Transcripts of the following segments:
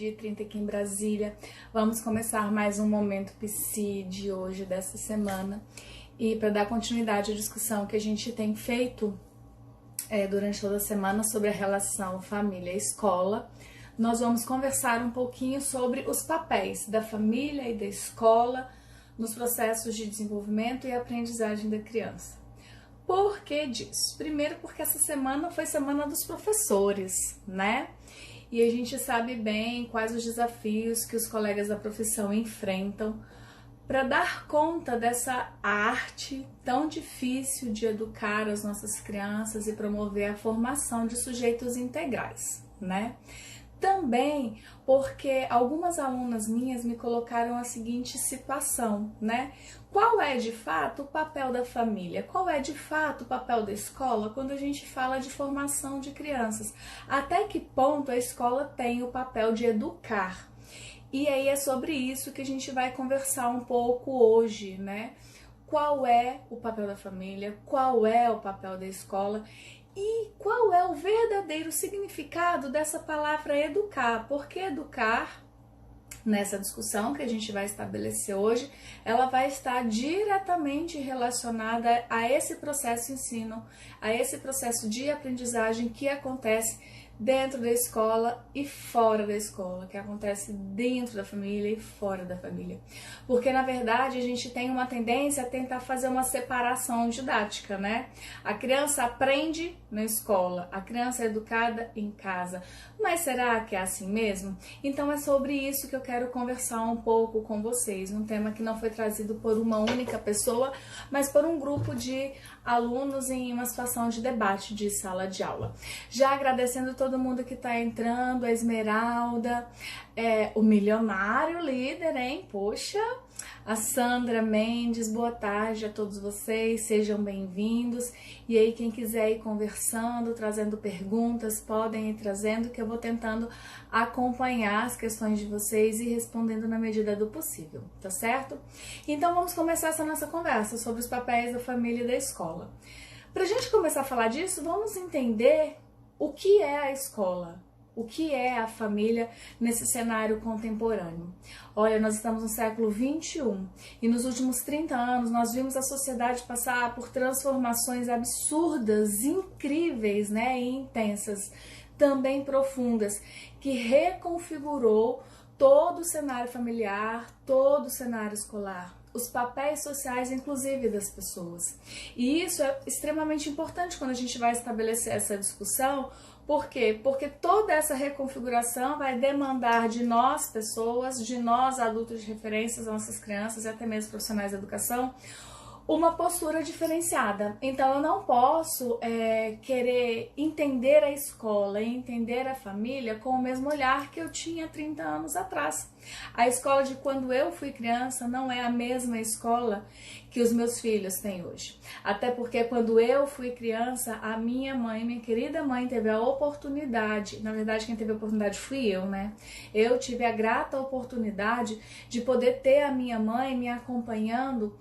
meio-dia e 30 aqui em Brasília. Vamos começar mais um Momento Psi de hoje, dessa semana. E para dar continuidade à discussão que a gente tem feito durante toda a semana sobre a relação família-escola, nós vamos conversar um pouquinho sobre os papéis da família e da escola nos processos de desenvolvimento e aprendizagem da criança. Por que disso? Primeiro porque essa semana foi semana dos professores, né? E a gente sabe bem quais os desafios que os colegas da profissão enfrentam para dar conta dessa arte tão difícil de educar as nossas crianças e promover a formação de sujeitos integrais, né? Também porque algumas alunas minhas me colocaram a seguinte situação, né? Qual é de fato o papel da família? Qual é de fato o papel da escola quando a gente fala de formação de crianças? Até que ponto a escola tem o papel de educar? E aí é sobre isso que a gente vai conversar um pouco hoje, né? Qual é o papel da família? Qual é o papel da escola? E qual é o verdadeiro significado dessa palavra educar? Porque educar, nessa discussão que a gente vai estabelecer hoje, ela vai estar diretamente relacionada a esse processo de ensino, a esse processo de aprendizagem que acontece dentro da escola e fora da escola, que acontece dentro da família e fora da família. Porque, na verdade, a gente tem uma tendência a tentar fazer uma separação didática, né? A criança aprende na escola, a criança é educada em casa. Mas será que é assim mesmo? Então é sobre isso que eu quero conversar um pouco com vocês. Um tema que não foi trazido por uma única pessoa, mas por um grupo de alunos em uma situação de debate de sala de aula. Já agradecendo todo mundo que está entrando, a Esmeralda, o milionário líder, hein? Poxa! A Sandra Mendes, boa tarde a todos vocês, sejam bem-vindos. E aí, quem quiser ir conversando, trazendo perguntas, podem ir trazendo, que eu vou tentando acompanhar as questões de vocês e respondendo na medida do possível, tá certo? Então, vamos começar essa nossa conversa sobre os papéis da família e da escola. Pra gente começar a falar disso, vamos entender o que é a escola. O que é a família nesse cenário contemporâneo? Olha, nós estamos no século XXI e nos últimos 30 anos nós vimos a sociedade passar por transformações absurdas, incríveis, né, e intensas, também profundas, que reconfigurou todo o cenário familiar, todo o cenário escolar, os papéis sociais, inclusive, das pessoas. E isso é extremamente importante quando a gente vai estabelecer essa discussão. Por quê? Porque toda essa reconfiguração vai demandar de nós, pessoas, de nós, adultos de referência, nossas crianças e até mesmo profissionais da educação, uma postura diferenciada. Então eu não posso querer entender a escola e entender a família com o mesmo olhar que eu tinha 30 anos atrás. A escola de quando eu fui criança não é a mesma escola que os meus filhos têm hoje. Até porque quando eu fui criança, a minha mãe, minha querida mãe, teve a oportunidade, na verdade quem teve a oportunidade fui eu, né? Eu tive a grata oportunidade de poder ter a minha mãe me acompanhando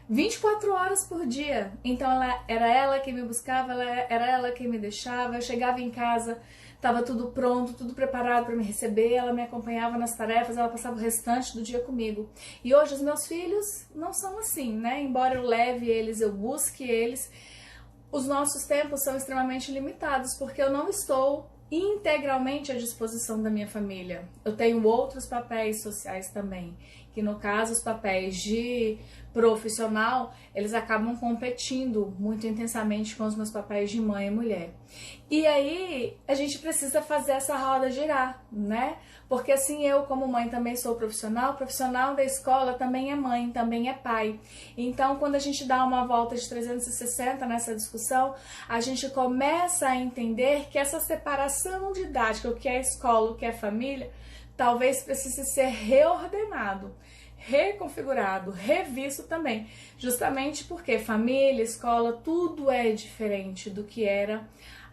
24 horas por dia. Então era ela que me buscava, era ela que me deixava. Eu chegava em casa, estava tudo pronto, tudo preparado para me receber. Ela me acompanhava nas tarefas, ela passava o restante do dia comigo. E hoje os meus filhos não são assim, né? Embora eu leve eles, eu busque eles, os nossos tempos são extremamente limitados, porque eu não estou integralmente à disposição da minha família. Eu tenho outros papéis sociais também, que no caso os papéis de profissional, eles acabam competindo muito intensamente com os meus papéis de mãe e mulher. E aí a gente precisa fazer essa roda girar, né? Porque assim eu como mãe também sou profissional da escola também é mãe, também é pai. Então quando a gente dá uma volta de 360 nessa discussão, a gente começa a entender que essa separação didática, o que é escola, o que é família, talvez precise ser reordenado, reconfigurado, revisto também, justamente porque família, escola, tudo é diferente do que era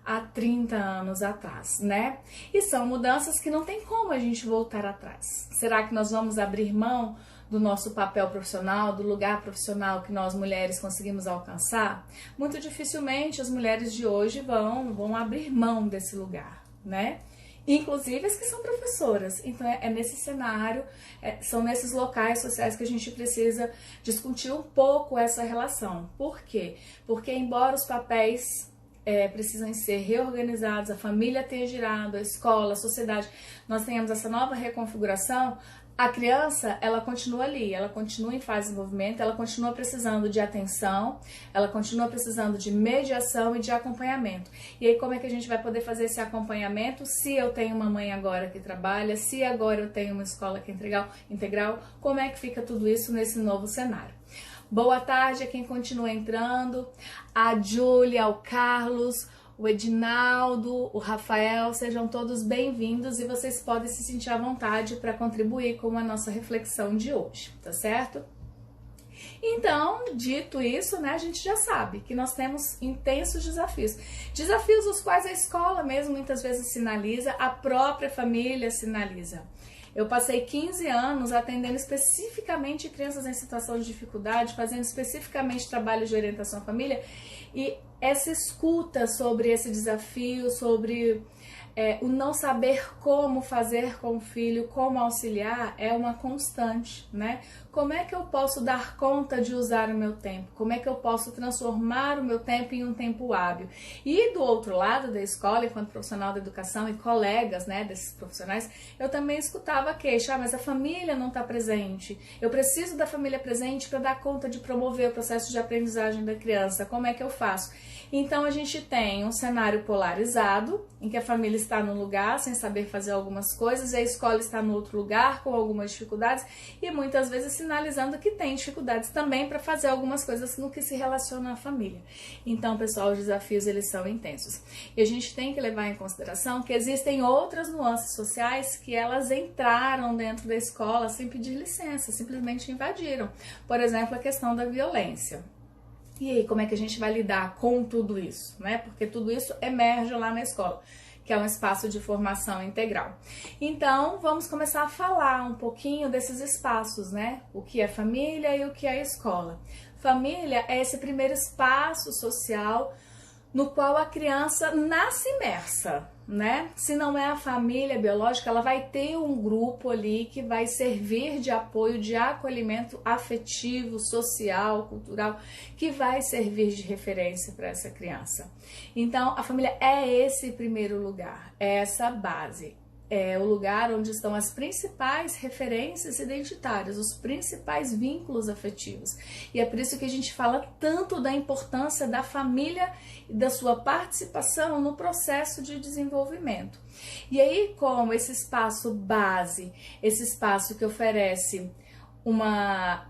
há 30 anos atrás, né? E são mudanças que não tem como a gente voltar atrás. Será que nós vamos abrir mão do nosso papel profissional, do lugar profissional que nós mulheres conseguimos alcançar? Muito dificilmente as mulheres de hoje vão abrir mão desse lugar, né? inclusive as que são professoras. Então é nesse cenário, são nesses locais sociais que a gente precisa discutir um pouco essa relação. Por quê? Porque embora os papéis precisam ser reorganizados, a família tenha girado, a escola, a sociedade, nós tenhamos essa nova reconfiguração, a criança, ela continua ali, ela continua em fase de desenvolvimento, ela continua precisando de atenção, ela continua precisando de mediação e de acompanhamento. E aí como é que a gente vai poder fazer esse acompanhamento se eu tenho uma mãe agora que trabalha, se agora eu tenho uma escola que é integral, como é que fica tudo isso nesse novo cenário? Boa tarde a quem continua entrando, a Júlia, o Carlos, o Edinaldo, o Rafael, sejam todos bem-vindos e vocês podem se sentir à vontade para contribuir com a nossa reflexão de hoje, tá certo? Então, dito isso, né, a gente já sabe que nós temos intensos desafios. Desafios os quais a escola mesmo muitas vezes sinaliza, a própria família sinaliza. Eu passei 15 anos atendendo especificamente crianças em situação de dificuldade, fazendo especificamente trabalho de orientação à família, e essa escuta sobre esse desafio, sobre o não saber como fazer com o filho, como auxiliar, é uma constante, né? Como é que eu posso dar conta de usar o meu tempo? Como é que eu posso transformar o meu tempo em um tempo hábil? E do outro lado da escola, enquanto profissional da educação e colegas, né, desses profissionais, eu também escutava a queixa, mas a família não está presente. Eu preciso da família presente para dar conta de promover o processo de aprendizagem da criança. Como é que eu faço? Então a gente tem um cenário polarizado, em que a família está num lugar sem saber fazer algumas coisas e a escola está no outro lugar com algumas dificuldades e muitas vezes sinalizando que tem dificuldades também para fazer algumas coisas no que se relaciona à família. Então, pessoal, os desafios eles são intensos. E a gente tem que levar em consideração que existem outras nuances sociais que elas entraram dentro da escola sem pedir licença, simplesmente invadiram. Por exemplo, a questão da violência. E aí, como é que a gente vai lidar com tudo isso, né? Porque tudo isso emerge lá na escola, que é um espaço de formação integral. Então, vamos começar a falar um pouquinho desses espaços, né? O que é família e o que é escola. Família é esse primeiro espaço social no qual a criança nasce imersa, né? Se não é a família biológica, ela vai ter um grupo ali que vai servir de apoio, de acolhimento afetivo, social, cultural, que vai servir de referência para essa criança. Então, a família é esse primeiro lugar, é essa base. É o lugar onde estão as principais referências identitárias, os principais vínculos afetivos. E é por isso que a gente fala tanto da importância da família e da sua participação no processo de desenvolvimento. E aí, como esse espaço base, esse espaço que oferece uma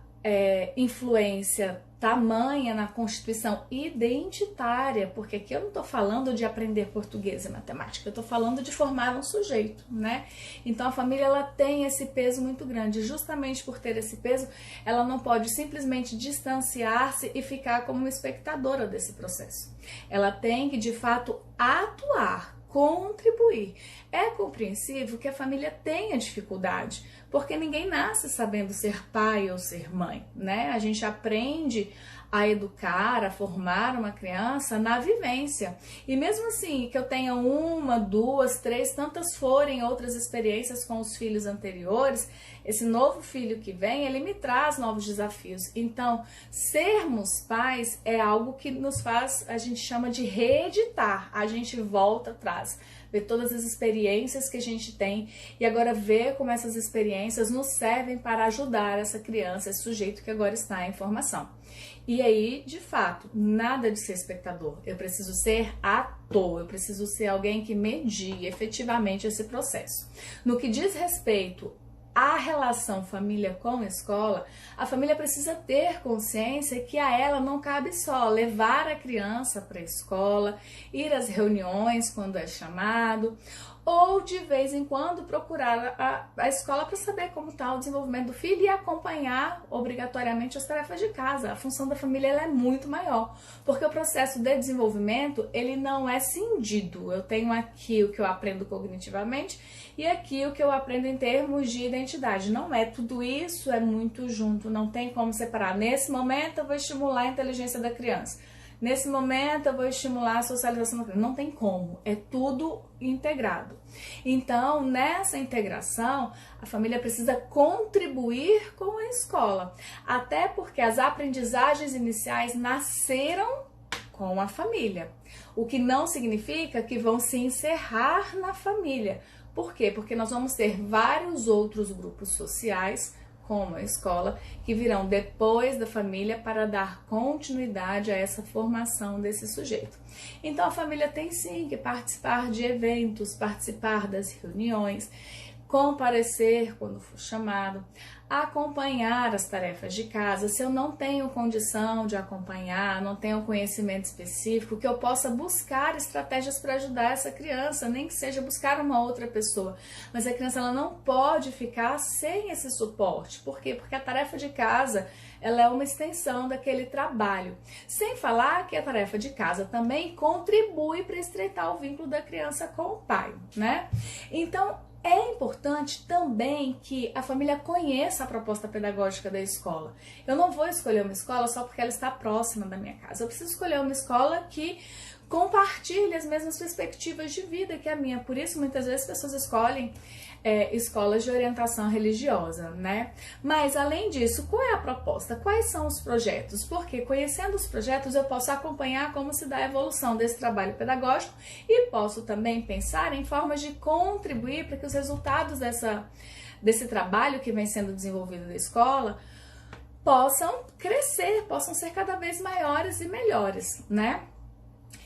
influência tamanha na constituição identitária, porque aqui eu não estou falando de aprender português e matemática, eu estou falando de formar um sujeito, né? Então a família ela tem esse peso muito grande, justamente por ter esse peso, ela não pode simplesmente distanciar-se e ficar como uma espectadora desse processo. Ela tem que, de fato, atuar, contribuir. É compreensível que a família tenha dificuldade, porque ninguém nasce sabendo ser pai ou ser mãe, né? A gente aprende a educar, a formar uma criança na vivência. E mesmo assim, que eu tenha uma, duas, três, tantas forem outras experiências com os filhos anteriores, esse novo filho que vem, ele me traz novos desafios. Então, sermos pais é algo que nos faz, a gente chama de reeditar, a gente volta atrás, ver todas as experiências que a gente tem e agora ver como essas experiências nos servem para ajudar essa criança, esse sujeito que agora está em formação. E aí, de fato, nada de ser espectador, eu preciso ser ator, eu preciso ser alguém que medie efetivamente esse processo. No que diz respeito à relação família com escola, a família precisa ter consciência que a ela não cabe só levar a criança para a escola, ir às reuniões quando é chamado, ou de vez em quando procurar a escola para saber como está o desenvolvimento do filho e acompanhar obrigatoriamente as tarefas de casa. A função da família ela é muito maior, porque o processo de desenvolvimento ele não é cindido. Eu tenho aqui o que eu aprendo cognitivamente e aqui o que eu aprendo em termos de identidade. Não é tudo isso, é muito junto, não tem como separar. Nesse momento eu vou estimular a inteligência da criança. nesse momento eu vou estimular a socialização. Não tem como, é tudo integrado. Então, nessa integração, a família precisa contribuir com a escola, até porque as aprendizagens iniciais nasceram com a família, o que não significa que vão se encerrar na família. Por quê? Porque nós vamos ter vários outros grupos sociais, como a escola, que virão depois da família para dar continuidade a essa formação desse sujeito. Então a família tem sim que participar de eventos, participar das reuniões, comparecer quando for chamado, acompanhar as tarefas de casa. Se eu não tenho condição de acompanhar, não tenho conhecimento específico, que eu possa buscar estratégias para ajudar essa criança, nem que seja buscar uma outra pessoa. Mas a criança ela não pode ficar sem esse suporte. Por quê? Porque a tarefa de casa ela é uma extensão daquele trabalho. Sem falar que a tarefa de casa também contribui para estreitar o vínculo da criança com o pai, né? Então, é importante também que a família conheça a proposta pedagógica da escola. Eu não vou escolher uma escola só porque ela está próxima da minha casa. Eu preciso escolher uma escola que compartilhe as mesmas perspectivas de vida que a minha. Por isso, muitas vezes, as pessoas escolhem escolas de orientação religiosa, né? Mas, além disso, qual é a proposta? Quais são os projetos? Porque, conhecendo os projetos, eu posso acompanhar como se dá a evolução desse trabalho pedagógico e posso também pensar em formas de contribuir para que os resultados desse trabalho que vem sendo desenvolvido na escola possam crescer, possam ser cada vez maiores e melhores, né?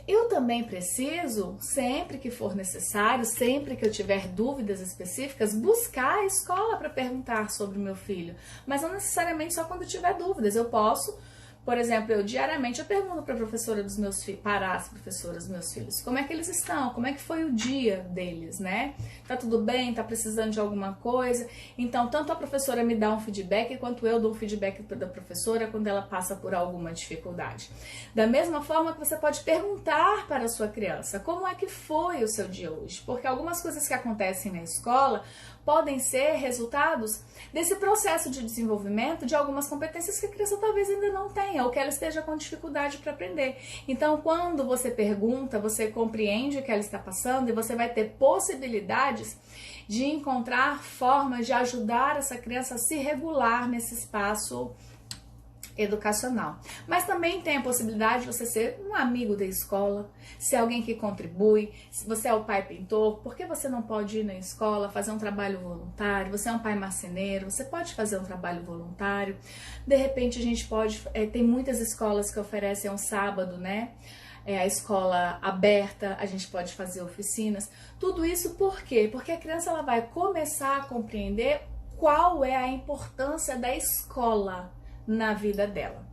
Eu também preciso, sempre que for necessário, sempre que eu tiver dúvidas específicas, buscar a escola para perguntar sobre o meu filho. Mas não necessariamente só quando eu tiver dúvidas. Eu posso, por exemplo, diariamente eu pergunto para a professora dos meus filhos, para as professoras dos meus filhos, como é que eles estão, como é que foi o dia deles, né? Tá tudo bem? Tá precisando de alguma coisa? Então, tanto a professora me dá um feedback, quanto eu dou um feedback da professora quando ela passa por alguma dificuldade. Da mesma forma que você pode perguntar para a sua criança, como é que foi o seu dia hoje? Porque algumas coisas que acontecem na escola podem ser resultados desse processo de desenvolvimento de algumas competências que a criança talvez ainda não tenha, ou que ela esteja com dificuldade para aprender. Então, quando você pergunta, você compreende o que ela está passando e você vai ter possibilidades de encontrar formas de ajudar essa criança a se regular nesse espaço educacional. Mas também tem a possibilidade de você ser um amigo da escola, ser alguém que contribui. Se você é o pai pintor, por que você não pode ir na escola fazer um trabalho voluntário? Você é um pai marceneiro, você pode fazer um trabalho voluntário. De repente a gente pode, tem muitas escolas que oferecem um sábado, né? A escola aberta, a gente pode fazer oficinas. Tudo isso por quê? Porque a criança ela vai começar a compreender qual é a importância da escola na vida dela.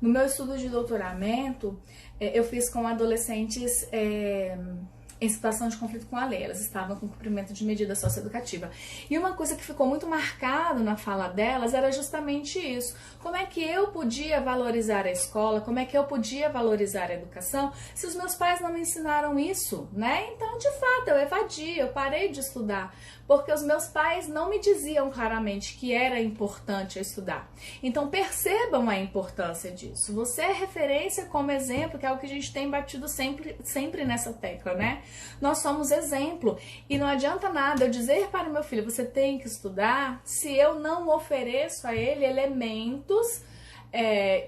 No meu estudo de doutoramento, eu fiz com adolescentes em situação de conflito com a lei. Elas estavam com cumprimento de medida socioeducativa. E uma coisa que ficou muito marcada na fala delas era justamente isso. Como é que eu podia valorizar a escola? Como é que eu podia valorizar a educação se os meus pais não me ensinaram isso, né? Então, de fato, eu evadi, eu parei de estudar, porque os meus pais não me diziam claramente que era importante eu estudar. Então, percebam a importância disso. Você é referência como exemplo, que é o que a gente tem batido sempre nessa tecla, né? Nós somos exemplo. E não adianta nada eu dizer para o meu filho, você tem que estudar, se eu não ofereço a ele elementos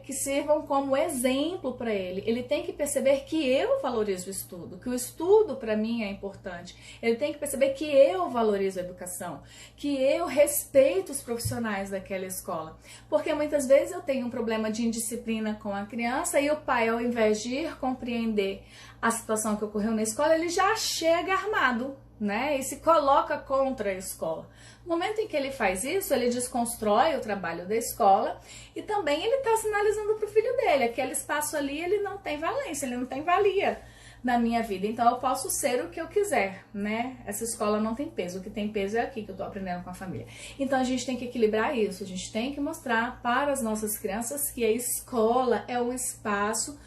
que sirvam como exemplo para ele. Ele tem que perceber que eu valorizo o estudo, que o estudo para mim é importante. Ele tem que perceber que eu valorizo a educação, que eu respeito os profissionais daquela escola. Porque muitas vezes eu tenho um problema de indisciplina com a criança e o pai, ao invés de ir compreender a situação que ocorreu na escola, ele já chega armado, né? E se coloca contra a escola. No momento em que ele faz isso, ele desconstrói o trabalho da escola e também ele está sinalizando para o filho dele, aquele espaço ali ele não tem valência, ele não tem valia na minha vida, então eu posso ser o que eu quiser, né? Essa escola não tem peso, o que tem peso é aqui que eu estou aprendendo com a família. Então a gente tem que equilibrar isso, a gente tem que mostrar para as nossas crianças que a escola é um espaço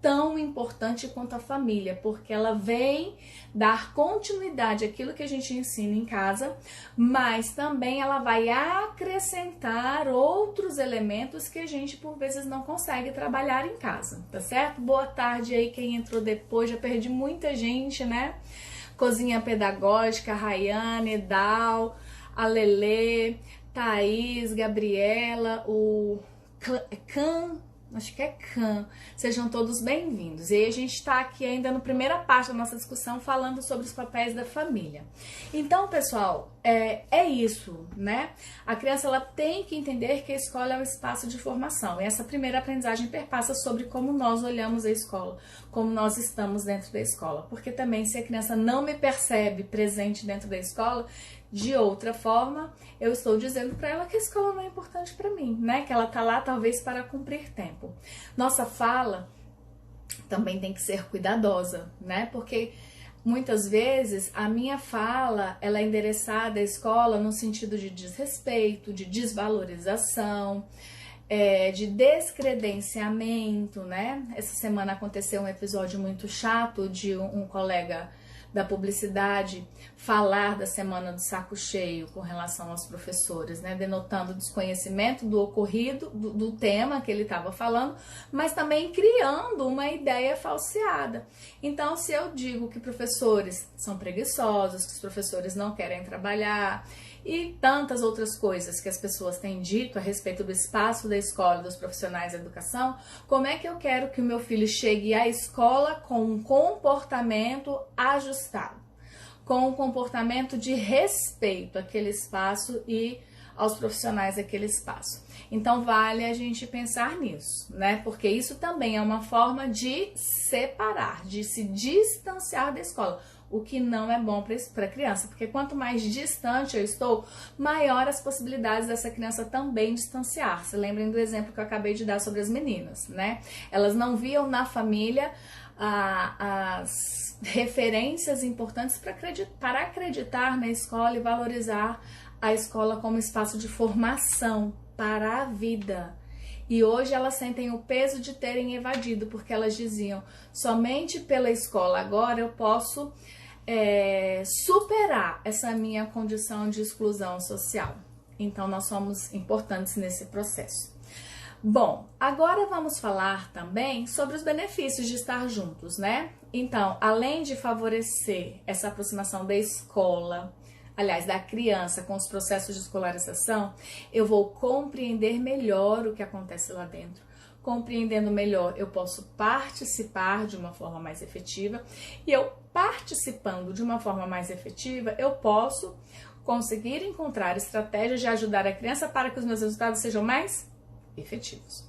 tão importante quanto a família, porque ela vem dar continuidade àquilo que a gente ensina em casa, mas também ela vai acrescentar outros elementos que a gente por vezes não consegue trabalhar em casa, tá certo? Boa tarde aí quem entrou depois, já perdi muita gente, né? Cozinha Pedagógica, Rayane, Dal, a Lelê, Thaís, Gabriela, o Can, acho que é Can. Sejam todos bem-vindos. E aí a gente está aqui ainda na primeira parte da nossa discussão falando sobre os papéis da família. Então, pessoal, é isso, né? A criança ela tem que entender que a escola é um espaço de formação. E essa primeira aprendizagem perpassa sobre como nós olhamos a escola, como nós estamos dentro da escola. Porque também se a criança não me percebe presente dentro da escola, de outra forma, eu estou dizendo para ela que a escola não é importante para mim, né? Que ela tá lá talvez para cumprir tempo. Nossa fala também tem que ser cuidadosa, né? Porque muitas vezes a minha fala ela é endereçada à escola no sentido de desrespeito, de desvalorização, de descredenciamento, né? Essa semana aconteceu um episódio muito chato de um colega da publicidade falar da semana do saco cheio com relação aos professores, né, denotando desconhecimento do ocorrido, do tema que ele estava falando, mas também criando uma ideia falseada. Então, se eu digo que professores são preguiçosos, que os professores não querem trabalhar e tantas outras coisas que as pessoas têm dito a respeito do espaço da escola e dos profissionais da educação, como é que eu quero que o meu filho chegue à escola com um comportamento ajustado, com um comportamento de respeito àquele espaço e aos profissionais daquele espaço? Então vale a gente pensar nisso, né? Porque isso também é uma forma de separar, de se distanciar da escola, o que não é bom para a criança, porque quanto mais distante eu estou, maior as possibilidades dessa criança também distanciar-se. Lembrem do exemplo que eu acabei de dar sobre as meninas, né? Elas não viam na família as referências importantes para acreditar na escola e valorizar a escola como espaço de formação para a vida. E hoje elas sentem o peso de terem evadido, porque elas diziam, somente pela escola agora eu posso superar essa minha condição de exclusão social. Então nós somos importantes nesse processo. Bom, agora vamos falar também sobre os benefícios de estar juntos, né? Então, além de favorecer essa aproximação da escola, aliás, da criança com os processos de escolarização, eu vou compreender melhor o que acontece lá dentro. Compreendendo melhor, eu posso participar de uma forma mais efetiva, e eu participando de uma forma mais efetiva, eu posso conseguir encontrar estratégias de ajudar a criança para que os meus resultados sejam mais efetivos.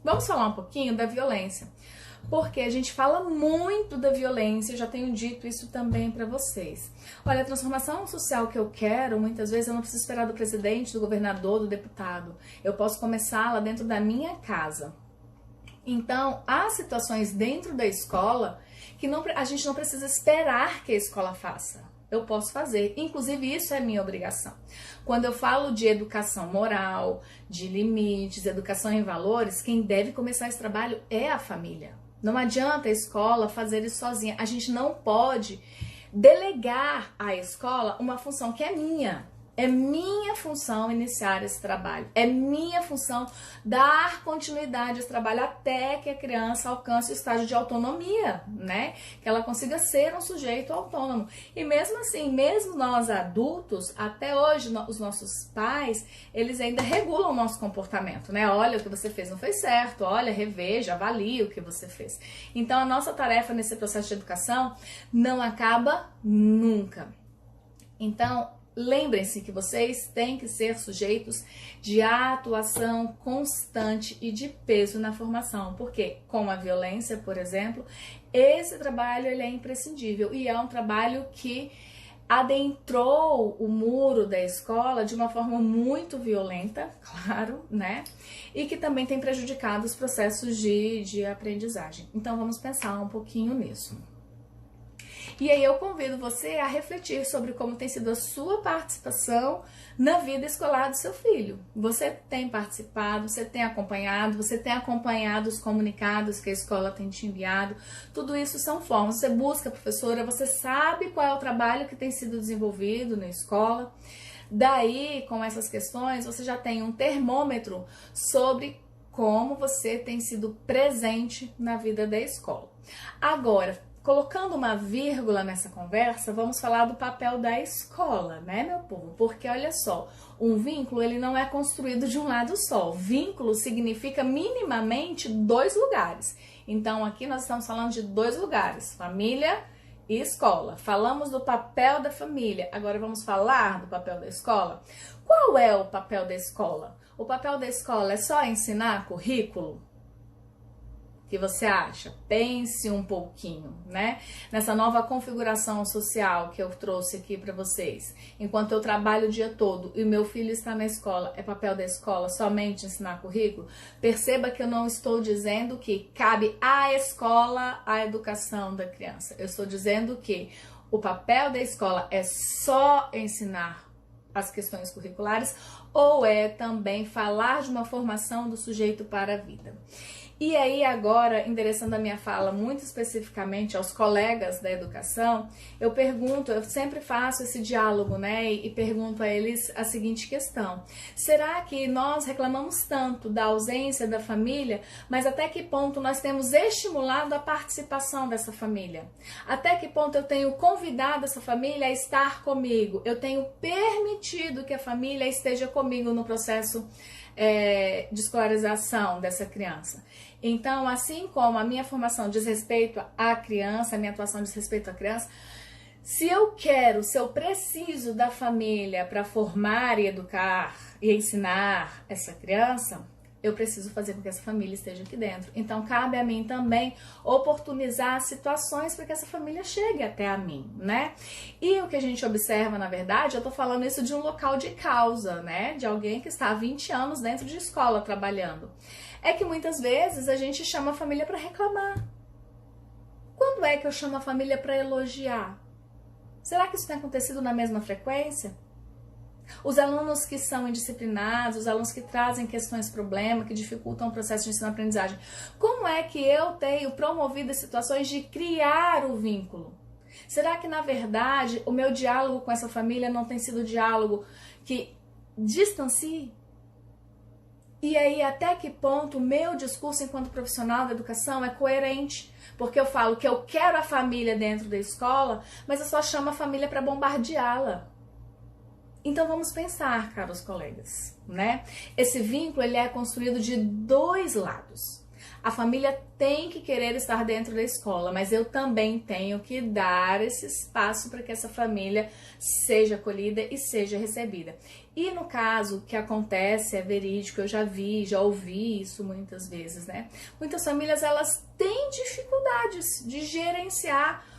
Vamos falar um pouquinho da violência, porque a gente fala muito da violência, eu já tenho dito isso também para vocês. Olha, a transformação social que eu quero, muitas vezes eu não preciso esperar do presidente, do governador, do deputado. Eu posso começar lá dentro da minha casa. Então, há situações dentro da escola que a gente não precisa esperar que a escola faça. Eu posso fazer. Inclusive, isso é minha obrigação. Quando eu falo de educação moral, de limites, educação em valores, quem deve começar esse trabalho é a família. Não adianta a escola fazer isso sozinha. A gente não pode delegar à escola uma função que é minha. É minha função iniciar esse trabalho, é minha função dar continuidade a esse trabalho até que a criança alcance o estágio de autonomia, né? Que ela consiga ser um sujeito autônomo. E mesmo assim, mesmo nós adultos, até hoje os nossos pais, eles ainda regulam o nosso comportamento, né? Olha, o que você fez não foi certo, olha, reveja, avalie o que você fez. Então a nossa tarefa nesse processo de educação não acaba nunca. Então, lembrem-se que vocês têm que ser sujeitos de atuação constante e de peso na formação, porque com a violência, por exemplo, esse trabalho ele é imprescindível e é um trabalho que adentrou o muro da escola de uma forma muito violenta, claro, né? E que também tem prejudicado os processos de aprendizagem. Então vamos pensar um pouquinho nisso. E aí eu convido você a refletir sobre como tem sido a sua participação na vida escolar do seu filho. Você tem participado, você tem acompanhado os comunicados que a escola tem te enviado. Tudo isso são formas. Você busca a professora, você sabe qual é o trabalho que tem sido desenvolvido na escola. Daí, com essas questões, você já tem um termômetro sobre como você tem sido presente na vida da escola. Agora, colocando uma vírgula nessa conversa, vamos falar do papel da escola, né, meu povo? Porque olha só, um vínculo ele não é construído de um lado só. Vínculo significa minimamente 2 lugares. Então aqui nós estamos falando de 2 lugares, família e escola. Falamos do papel da família, agora vamos falar do papel da escola. Qual é o papel da escola? O papel da escola é só ensinar currículo? O que você acha? Pense um pouquinho, né? Nessa nova configuração social que eu trouxe aqui para vocês. Enquanto eu trabalho o dia todo e o meu filho está na escola, é papel da escola somente ensinar currículo? Perceba que eu não estou dizendo que cabe à escola a educação da criança. Eu estou dizendo que o papel da escola é só ensinar as questões curriculares ou é também falar de uma formação do sujeito para a vida. E aí agora, endereçando a minha fala muito especificamente aos colegas da educação, eu pergunto, eu sempre faço esse diálogo, né, e pergunto a eles a seguinte questão: será que nós reclamamos tanto da ausência da família, mas até que ponto nós temos estimulado a participação dessa família? Até que ponto eu tenho convidado essa família a estar comigo? Eu tenho permitido que a família esteja comigo no processo de escolarização dessa criança? Então, assim como a minha formação diz respeito à criança, a minha atuação diz respeito à criança, se eu preciso da família para formar e educar e ensinar essa criança, eu preciso fazer com que essa família esteja aqui dentro. Então, cabe a mim também oportunizar situações para que essa família chegue até a mim, né? E o que a gente observa, na verdade, eu tô falando isso de um local de causa, né? De alguém que está há 20 anos dentro de escola trabalhando. É que muitas vezes a gente chama a família para reclamar. Quando é que eu chamo a família para elogiar? Será que isso tem acontecido na mesma frequência? Os alunos que são indisciplinados, os alunos que trazem questões problema, que dificultam o processo de ensino-aprendizagem, como é que eu tenho promovido as situações de criar o vínculo? Será que, na verdade, o meu diálogo com essa família não tem sido diálogo que distancie? E aí, até que ponto o meu discurso enquanto profissional da educação é coerente? Porque eu falo que eu quero a família dentro da escola, mas eu só chamo a família para bombardeá-la. Então vamos pensar, caros colegas, né? Esse vínculo ele é construído de 2 lados. A família tem que querer estar dentro da escola, mas eu também tenho que dar esse espaço para que essa família seja acolhida e seja recebida. E no caso, o que acontece é verídico, eu já vi, já ouvi isso muitas vezes, né? Muitas famílias, elas têm dificuldades de gerenciar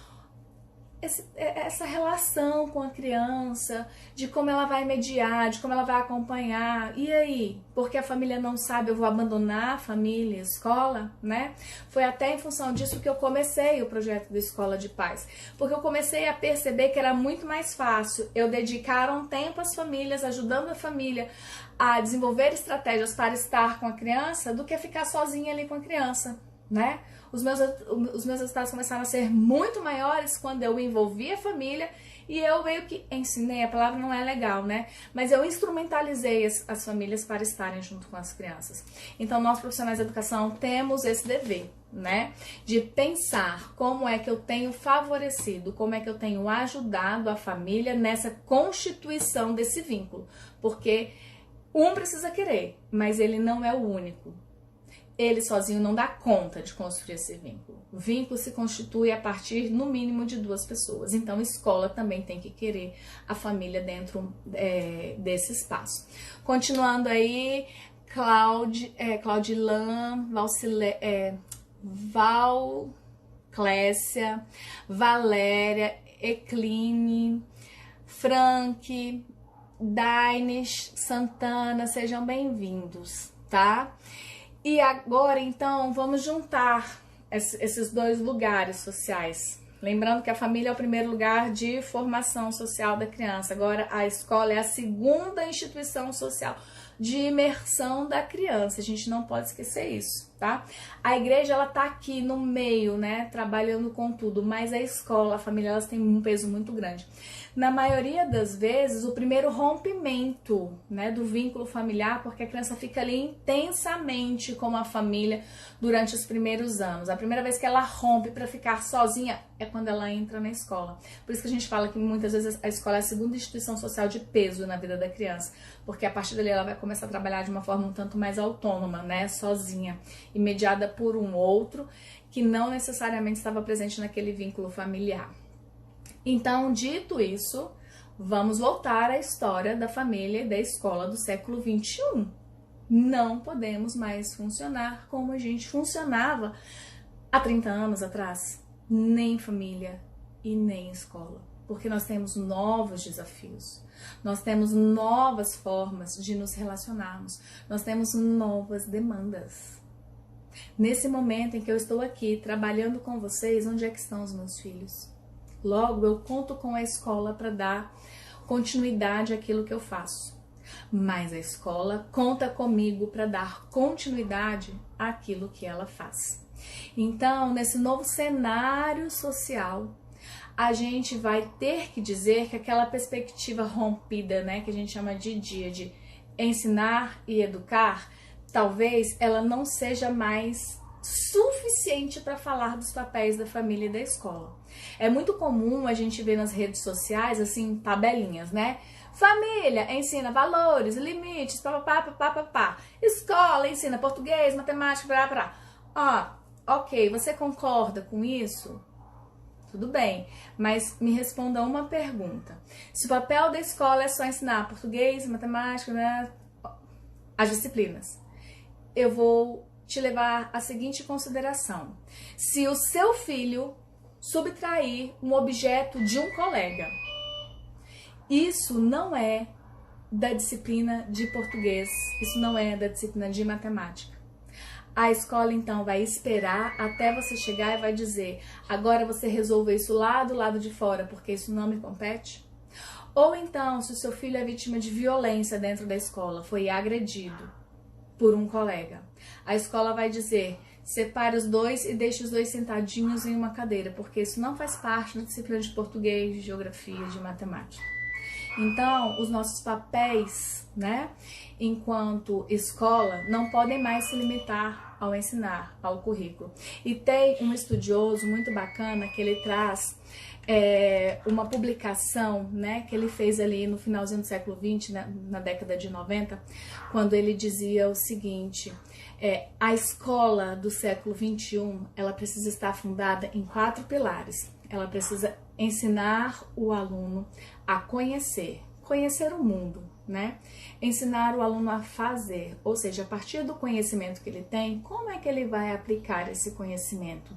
essa relação com a criança, de como ela vai mediar, de como ela vai acompanhar. E aí? Porque a família não sabe, eu vou abandonar a família, a escola, né? Foi até em função disso que eu comecei o projeto da Escola de Paz. Porque eu comecei a perceber que era muito mais fácil eu dedicar um tempo às famílias, ajudando a família a desenvolver estratégias para estar com a criança, do que ficar sozinha ali com a criança, né? Os meus resultados começaram a ser muito maiores quando eu envolvi a família e eu meio que ensinei, a palavra não é legal, né? Mas eu instrumentalizei as famílias para estarem junto com as crianças. Então, nós profissionais de educação temos esse dever, né? De pensar como é que eu tenho favorecido, como é que eu tenho ajudado a família nessa constituição desse vínculo. Porque um precisa querer, mas ele não é o único. Ele sozinho não dá conta de construir esse vínculo. O vínculo se constitui a partir, no mínimo, de 2 pessoas. Então, a escola também tem que querer a família dentro desse espaço. Continuando aí, Claudilan, Val, Clécia, Valéria, Ecline, Frank, Daines, Santana, sejam bem-vindos, tá? E agora, então, vamos juntar esses 2 lugares sociais, Lembrando que a família é o primeiro lugar de formação social da criança. Agora, a escola é a segunda instituição social de imersão da criança. A gente não pode esquecer isso, tá? A igreja, ela tá aqui no meio, né, trabalhando com tudo, mas a escola, a família, elas têm um peso muito grande. Na maioria das vezes, o primeiro rompimento, né, do vínculo familiar, porque a criança fica ali intensamente com a família durante os primeiros anos. A primeira vez que ela rompe para ficar sozinha é quando ela entra na escola. Por isso que a gente fala que muitas vezes a escola é a segunda instituição social de peso na vida da criança, porque a partir dali ela vai começar a trabalhar de uma forma um tanto mais autônoma, né, sozinha, e mediada por um outro que não necessariamente estava presente naquele vínculo familiar. Então, dito isso, vamos voltar à história da família e da escola do século XXI. Não podemos mais funcionar como a gente funcionava há 30 anos atrás, nem família e nem escola, porque nós temos novos desafios, nós temos novas formas de nos relacionarmos, nós temos novas demandas. Nesse momento em que eu estou aqui trabalhando com vocês, onde é que estão os meus filhos? Logo, eu conto com a escola para dar continuidade àquilo que eu faço. Mas a escola conta comigo para dar continuidade àquilo que ela faz. Então, nesse novo cenário social, a gente vai ter que dizer que aquela perspectiva rompida, né, que a gente chama de dia de ensinar e educar, talvez ela não seja mais suficiente para falar dos papéis da família e da escola. É muito comum a gente ver nas redes sociais, assim, tabelinhas, né? Família ensina valores, limites, papapá. Escola ensina português, matemática, ok, você concorda com isso? Tudo bem, mas me responda uma pergunta. Se o papel da escola é só ensinar português, matemática, né, as disciplinas, eu vou te levar à seguinte consideração. Se o seu filho subtrair um objeto de um colega, isso não é da disciplina de português, isso não é da disciplina de matemática. A escola, então, vai esperar até você chegar e vai dizer: agora você resolve isso lá do lado de fora, porque isso não me compete? Ou então, se o seu filho é vítima de violência dentro da escola, foi agredido por um colega, a escola vai dizer: separe os dois e deixe os dois sentadinhos em uma cadeira, porque isso não faz parte da disciplina de português, de geografia, de matemática. Então, os nossos papéis, né, enquanto escola, não podem mais se limitar ao ensinar, ao currículo. E tem um estudioso muito bacana que ele traz uma publicação, né, que ele fez ali no finalzinho do século XX, na década de 90, quando ele dizia o seguinte: a escola do século XXI, ela precisa estar fundada em 4 pilares. Ela precisa ensinar o aluno a conhecer o mundo, né? Ensinar o aluno a fazer, ou seja, a partir do conhecimento que ele tem, como é que ele vai aplicar esse conhecimento?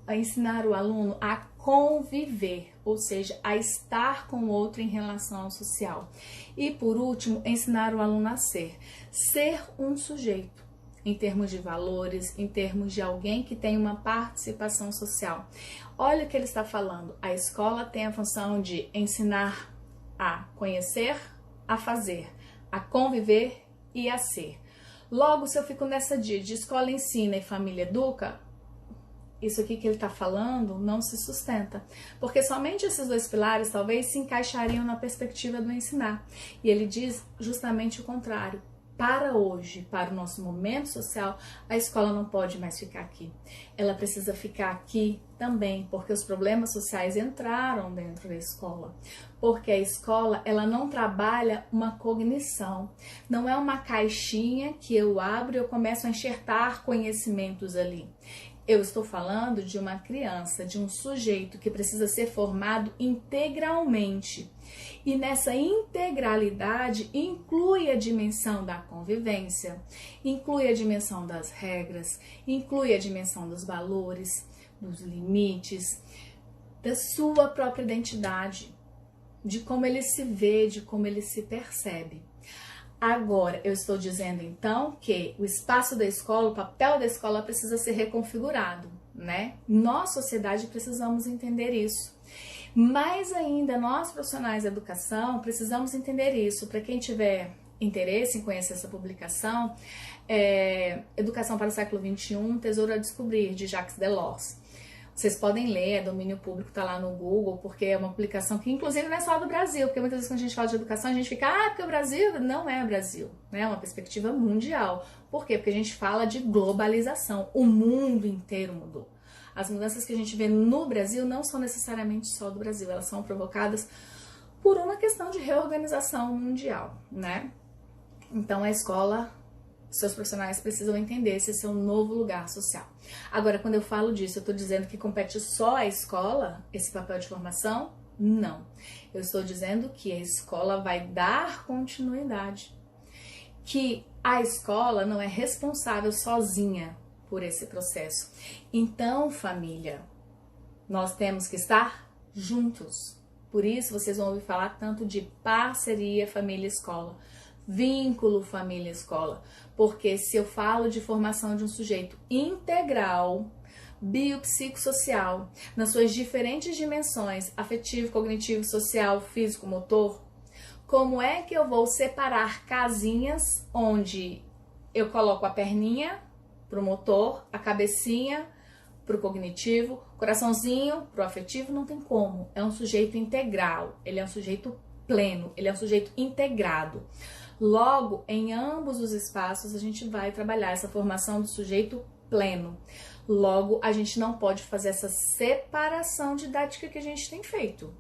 Ensinar o aluno a conviver, ou seja, a estar com o outro em relação social. E por último, ensinar o aluno a ser um sujeito, em termos de valores, em termos de alguém que tem uma participação social. Olha o que ele está falando. A escola tem a função de ensinar a conhecer, a fazer, a conviver e a ser. Logo, se eu fico nessa de escola ensina e família educa, isso aqui que ele está falando não se sustenta, porque somente esses 2 pilares talvez se encaixariam na perspectiva do ensinar. E ele diz justamente o contrário. Para hoje, para o nosso momento social, a escola não pode mais ficar aqui. Ela precisa ficar aqui também, porque os problemas sociais entraram dentro da escola. Porque a escola, ela não trabalha uma cognição. Não é uma caixinha que eu abro e eu começo a enxertar conhecimentos ali. Eu estou falando de uma criança, de um sujeito que precisa ser formado integralmente. E nessa integralidade inclui a dimensão da convivência, inclui a dimensão das regras, inclui a dimensão dos valores, dos limites, da sua própria identidade, de como ele se vê, de como ele se percebe. Agora, eu estou dizendo então que o espaço da escola, o papel da escola precisa ser reconfigurado, né? Nós, sociedade, precisamos entender isso. Mais ainda, nós, profissionais da educação, precisamos entender isso. Para quem tiver interesse em conhecer essa publicação, Educação para o Século XXI, Tesouro a Descobrir, de Jacques Delors. Vocês podem ler, é domínio público, tá lá no Google, porque é uma publicação que inclusive não é só do Brasil, porque muitas vezes quando a gente fala de educação, a gente fica, porque o Brasil não é Brasil, né? É uma perspectiva mundial. Por quê? Porque a gente fala de globalização, o mundo inteiro mudou. As mudanças que a gente vê no Brasil não são necessariamente só do Brasil, elas são provocadas por uma questão de reorganização mundial, né? Então a escola, seus profissionais precisam entender esse é um novo lugar social. Agora, quando eu falo disso, eu estou dizendo que compete só à escola esse papel de formação? Não. Eu estou dizendo que a escola vai dar continuidade. Que a escola não é responsável sozinha por esse processo. Então, família, nós temos que estar juntos. Por isso, vocês vão ouvir falar tanto de parceria família-escola. Vínculo família-escola, porque se eu falo de formação de um sujeito integral, biopsicossocial, nas suas diferentes dimensões, afetivo, cognitivo, social, físico, motor, como é que eu vou separar casinhas onde eu coloco a perninha para o motor, a cabecinha para o cognitivo, coraçãozinho para o afetivo? Não tem como. É um sujeito integral, ele é um sujeito pleno, ele é um sujeito integrado. Logo, em ambos os espaços, a gente vai trabalhar essa formação do sujeito pleno. Logo, a gente não pode fazer essa separação didática que a gente tem feito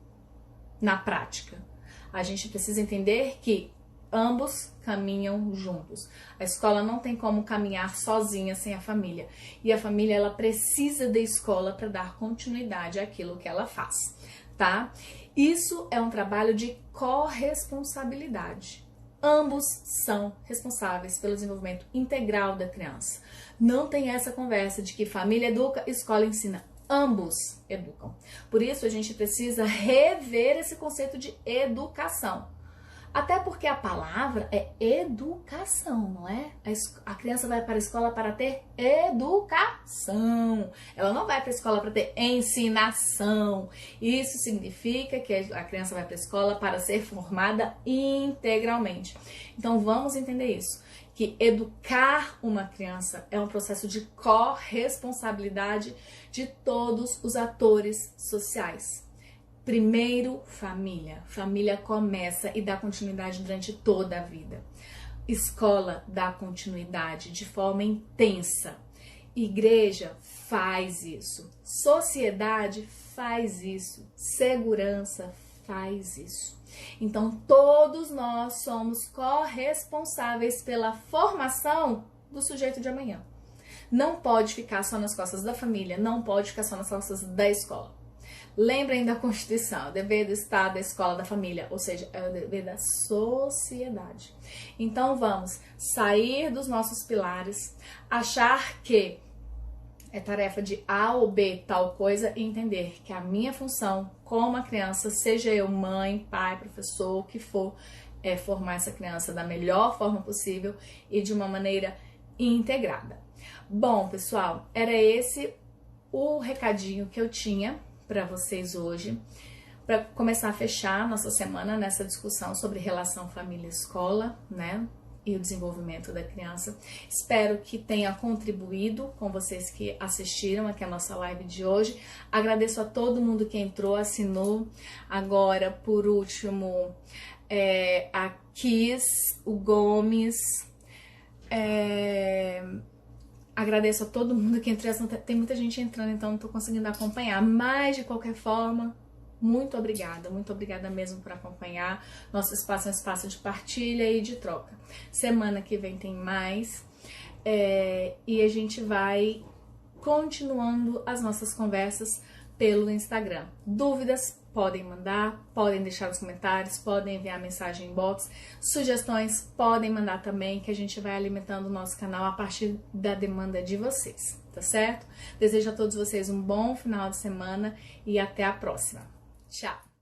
na prática. A gente precisa entender que ambos caminham juntos. A escola não tem como caminhar sozinha sem a família. E a família, ela precisa da escola para dar continuidade àquilo que ela faz, tá? Isso é um trabalho de corresponsabilidade. Ambos são responsáveis pelo desenvolvimento integral da criança. Não tem essa conversa de que família educa, escola ensina. Ambos educam. Por isso, a gente precisa rever esse conceito de educação. Até porque a palavra é educação, não é? A criança vai para a escola para ter educação. Ela não vai para a escola para ter ensinação. Isso significa que a criança vai para a escola para ser formada integralmente. Então vamos entender isso. Que educar uma criança é um processo de corresponsabilidade de todos os atores sociais. Primeiro, família. Família começa e dá continuidade durante toda a vida. Escola dá continuidade de forma intensa. Igreja faz isso. Sociedade faz isso. Segurança faz isso. Então, todos nós somos corresponsáveis pela formação do sujeito de amanhã. Não pode ficar só nas costas da família, não pode ficar só nas costas da escola. Lembrem da Constituição, o dever do Estado, da escola, da família, ou seja, é o dever da sociedade. Então vamos sair dos nossos pilares, achar que é tarefa de A ou B tal coisa e entender que a minha função como a criança, seja eu mãe, pai, professor, o que for, é formar essa criança da melhor forma possível e de uma maneira integrada. Bom, pessoal, era esse o recadinho que eu tinha para vocês hoje, para começar a fechar nossa semana nessa discussão sobre relação família-escola, né, e o desenvolvimento da criança. Espero que tenha contribuído com vocês que assistiram aqui a nossa live de hoje. Agradeço a todo mundo que entrou, assinou. Agora, por último, a Kiss, o Gomes, agradeço a todo mundo que entrou. Tem muita gente entrando, então não tô conseguindo acompanhar. Mas, de qualquer forma, muito obrigada mesmo por acompanhar. Nosso espaço é um espaço de partilha e de troca. Semana que vem tem mais. E a gente vai continuando as nossas conversas pelo Instagram. Dúvidas? Podem mandar, podem deixar nos comentários, podem enviar mensagem em box. Sugestões podem mandar também, que a gente vai alimentando o nosso canal a partir da demanda de vocês, tá certo? Desejo a todos vocês um bom final de semana e até a próxima. Tchau!